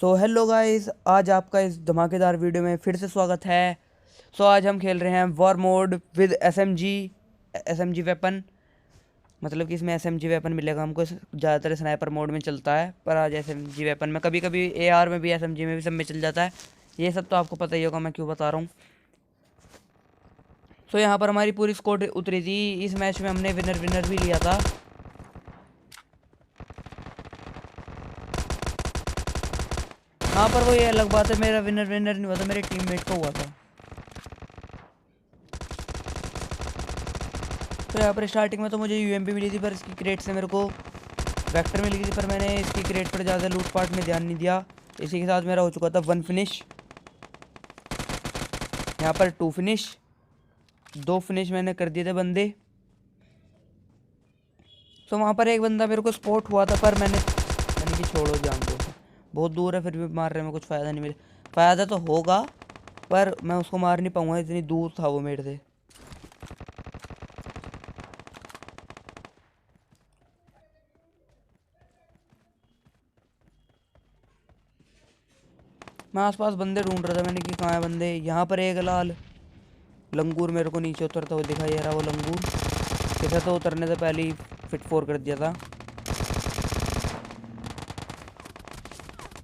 So hello guys, आज आपका इस धमाकेदार वीडियो में फिर से स्वागत है। आज हम खेल रहे हैं war mode with SMG weapon. मतलब कि इसमें एसएमजी वेपन मिलेगा हमको। ज़्यादातर स्नाइपर मोड में चलता है, पर आज एसएमजी वेपन में कभी कभी एआर में भी, एसएमजी में भी, सब में चल जाता है। ये सब तो आपको पता ही होगा, मैं क्यों बता रहा हूँ। यहाँ पर हमारी पूरी स्क्वाड उतरी थी। इस मैच में हमने विनर भी लिया था। हाँ, पर वो ये अलग बात है, मेरा विनर नहीं हुआ था, मेरे टीममेट को हुआ था। यहाँ पर स्टार्टिंग में तो मुझे यूएमपी मिली थी, पर इसकी क्रेट से मेरे को वेक्टर मिल गई थी, पर मैंने इसकी क्रेट पर ज़्यादा लूटपाट में ध्यान नहीं दिया। इसी के साथ मेरा हो चुका था 1 फिनिश। यहाँ पर 2 फिनिश, 2 फिनिश मैंने कर दिए थे बंदे। वहाँ पर एक बंदा मेरे को स्पॉट हुआ था, पर मैंने कि छोड़ो, जान दो, बहुत दूर है, फिर भी मार रहे में कुछ फ़ायदा नहीं। मेरे फ़ायदा तो होगा, पर मैं उसको मार नहीं पाऊँगा, इतनी दूर था वो मेरे से। मैं आसपास बंदे ढूंढ रहा था, मैंने कि कहाँ है बंदे। यहाँ पर एक लाल लंगूर मेरे को नीचे उतरता हुआ दिखाई दे रहा। वो लंगूर कैसा, तो उतरने से पहले ही फिट 4 कर दिया था।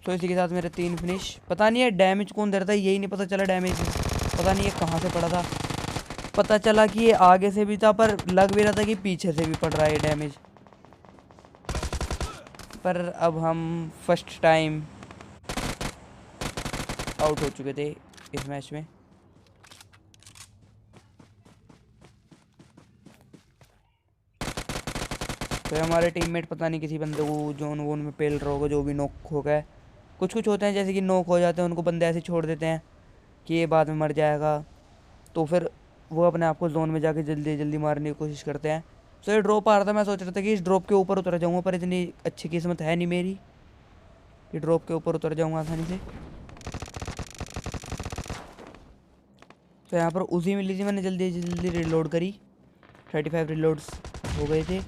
इसी के साथ मेरे 3 फिनिश। पता नहीं है डैमेज कौन दे रहा था, यही नहीं पता चला डैमेज पता नहीं है कहाँ से पड़ा था। पता चला कि ये आगे से भी था, पर लग भी रहा था कि पीछे से भी पड़ रहा है डैमेज। पर अब हम फर्स्ट टाइम आउट हो चुके थे इस मैच में। तो हमारे टीममेट पता नहीं किसी बंदे को जोन वोन में पेल रहा होगा, जो भी नॉक हो गया। कुछ होते हैं जैसे कि नॉक हो जाते हैं, उनको बंदे ऐसे छोड़ देते हैं कि ये बाद में मर जाएगा, तो फिर वो अपने आप को जोन में जाके जल्दी जल्दी मारने की कोशिश करते हैं। ये ड्रॉप आ रहा था, मैं सोच रहा था कि इस ड्रॉप के ऊपर उतर जाऊँगा, पर इतनी अच्छी किस्मत है नहीं मेरी कि ड्रॉप के ऊपर उतर जाऊँगा आसानी से। यहाँ पर उसी मिली थी, मैंने जल्दी जल्दी रिलोड करी। 35 रिलोड्स हो गए थे।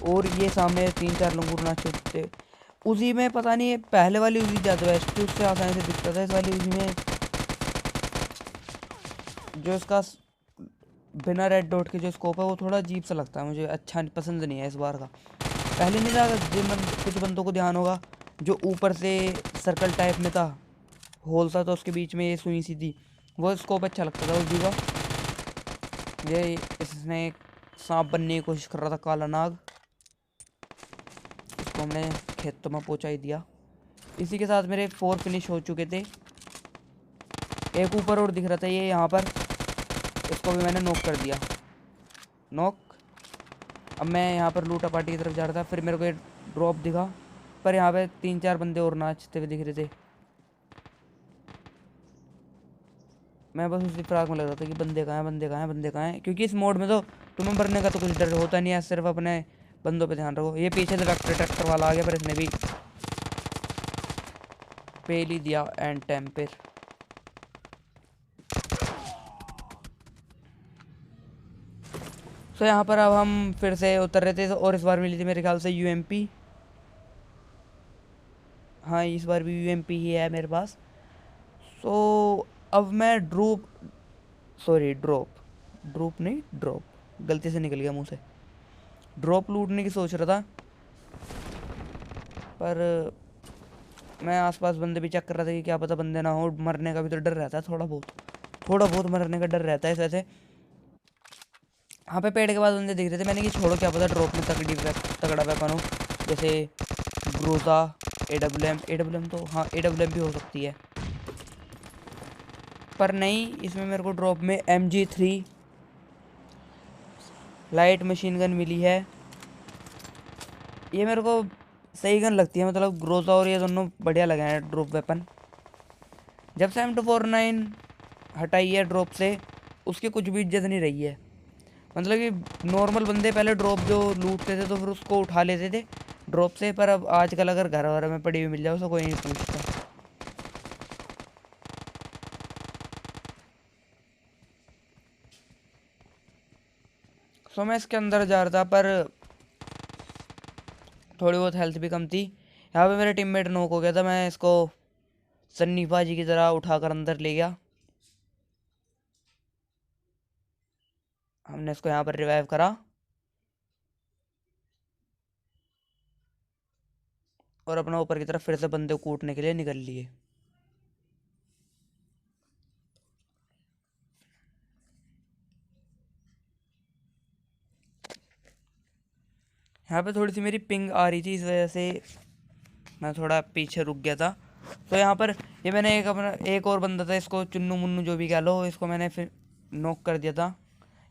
और ये सामने 3-4 लंगूर नाच थे उसी में। पता नहीं, पहले वाली उसी ज़्यादा बेस्ट थी, उससे आसानी से दिखता था। इस वाली उसी में जो इसका बिना रेड डॉट के जो स्कोप है, वो थोड़ा अजीब सा लगता है मुझे, अच्छा पसंद नहीं है इस बार का। पहले नहीं था, कुछ बंदों को ध्यान होगा, जो ऊपर से सर्कल टाइप में था, होल था, तो उसके बीच में ये सुई सी थी, वो स्कोप अच्छा लगता था उसी का। ये इसने सांप बनने की कोशिश कर रहा था, काला नाग। इसको हमने खेतों में पहुंचा ही दिया। इसी के साथ मेरे 4 फिनिश हो चुके थे। एक ऊपर और दिख रहा था ये यहाँ पर, इसको भी मैंने नॉक कर दिया। नॉक। अब मैं यहाँ पर लूटा पार्टी की तरफ जा रहा था, फिर मेरे को एक ड्रॉप दिखा, पर यहाँ पे 3-4 बंदे और नाचते हुए दिख रहे थे। मैं बस उसी फिराक में लग रहा था कि बंदे कहाँ हैं, बंदे कहाँ हैं, बंदे कहाँ हैं, क्योंकि इस मोड में तो तुम्हें मरने का तो कुछ डर होता नहीं है, सिर्फ अपने बंदों पे ध्यान रखो। ये पीछे से ट्रैक्टर वाला आ गया, पर इसने भी पेल ही दिया एंड टाइम पे। यहाँ पर अब हम फिर से उतर रहे थे, और इस बार मिली थी मेरे ख्याल से यूएमपी। हाँ, इस बार भी यूएमपी ही है मेरे पास। अब मैं ड्रॉप नहीं, ड्रॉप गलती से निकल गया मुंह से। ड्रॉप लूटने की सोच रहा था, पर मैं आसपास बंदे भी चेक कर रहा था कि क्या पता बंदे ना हो। मरने का भी तो डर रहता है, थोड़ा बहुत मरने का डर रहता है वैसे। यहाँ पे पेड़ के बाद बंदे दिख रहे थे, मैंने कि छोड़ो, क्या पता ड्रॉप में तगड़ा वेपन हो, जैसे ग्रोजा, एडब्ल्यूएम तो हाँ, एडब्ल्यूएम भी हो सकती है, पर नहीं। इसमें मेरे को ड्रॉप में MG3 लाइट मशीन गन मिली है। ये मेरे को सही गन लगती है, मतलब ग्रोजा और ये दोनों बढ़िया लगे हैं ड्रॉप वेपन। जब से M249 हटाई है ड्रॉप से, उसकी कुछ भी इज्जत नहीं रही है। मतलब कि नॉर्मल बंदे पहले ड्रॉप जो लूटते थे तो फिर उसको उठा लेते थे ड्रॉप से, पर अब आजकल अगर घर वर में पड़ी हुई मिल जाए, उसको कोई नहीं पूछता। मैं इसके अंदर जा रहा था, पर थोड़ी बहुत हेल्थ भी कम थी। यहाँ पे मेरा टीममेट नॉक हो गया था, मैं इसको सन्नी भाजी की तरह उठाकर अंदर ले गया। हमने इसको यहाँ पर रिवाइव करा और अपना ऊपर की तरफ फिर से बंदे को कूटने के लिए निकल लिए। यहाँ पे थोड़ी सी मेरी पिंग आ रही थी, इस वजह से मैं थोड़ा पीछे रुक गया था। तो यहाँ पर ये मैंने एक और बंदा था, इसको चुन्नू मुन्नू जो भी कह लो, इसको मैंने फिर नॉक कर दिया था।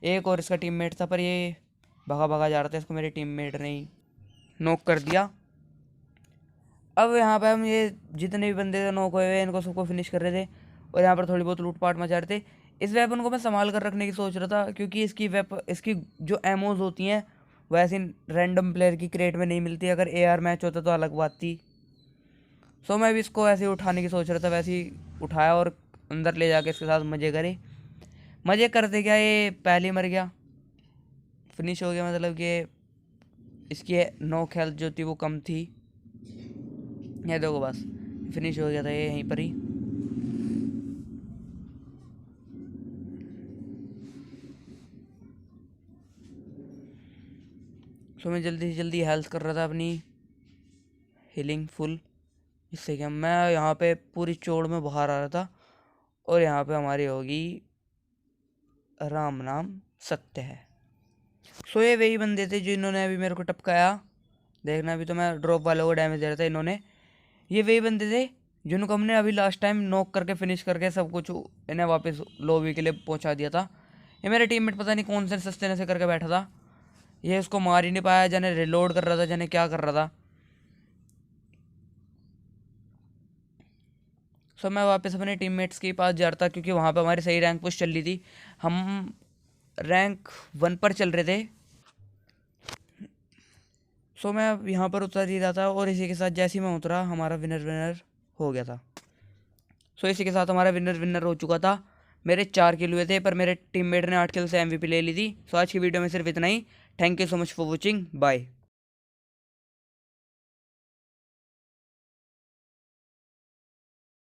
एक और इसका टीममेट था, पर ये भगा भगा जा रहा था, इसको मेरे टीममेट ने ही नॉक कर दिया। अब यहाँ पे हम ये जितने भी बंदे थे नॉक हुए हुए, इनको सबको फिनिश कर रहे थे और यहाँ पर थोड़ी बहुत लूटपाट मचा रहे थे। इस वेपन को मैं संभाल कर रखने की सोच रहा था, क्योंकि इसकी जो एमोज होती हैं वैसे रैंडम प्लेयर की क्रेट में नहीं मिलती। अगर AR मैच होता तो अलग बात थी। सो मैं भी इसको ऐसे ही उठाने की सोच रहा था, वैसे ही उठाया और अंदर ले जाके इसके साथ मज़े करे। मज़े करते क्या, ये पहले ही मर गया, फिनिश हो गया। मतलब कि इसकी नॉक हेल्थ जो थी वो कम थी। ये देखो बस फिनिश हो गया था ये यहीं पर ही। सो मैं जल्दी से जल्दी हेल्थ कर रहा था अपनी हीलिंग फुल, इससे क्या मैं यहाँ पे पूरी चोड़ में बाहर आ रहा था। और यहाँ पे हमारी होगी राम नाम सत्य है। सो ये वही बंदे थे जिन्होंने अभी मेरे को टपकाया। देखना, अभी तो मैं ड्रॉप वालों को डैमेज दे रहा था, इन्होंने ये वही बंदे थे जिनको हमने अभी लास्ट टाइम नॉक करके फिनिश करके सब कुछ इन्हें वापस लॉबी के लिए पहुंचा दिया था। ये मेरे टीममेट पता नहीं कौन से सस्ते से करके बैठा था, ये उसको मार ही नहीं पाया। जाने रिलोड कर रहा था, जाने क्या कर रहा था। सो मैं वापस अपने टीममेट्स के पास जा रहा था, क्योंकि वहाँ पे हमारी सही रैंक पुश चल रही थी। हम रैंक 1 पर चल रहे थे। सो मैं यहाँ पर उतर ही रहा था और इसी के साथ जैसे ही मैं उतरा हमारा विनर विनर हो गया था। सो इसी के साथ हमारा विनर विनर हो चुका था। मेरे 4 किल हुए थे, पर मेरे टीममेट ने 8 किल से MVP ले ली थी। सो आज की वीडियो में सिर्फ इतना ही। Thank you so much for watching, bye.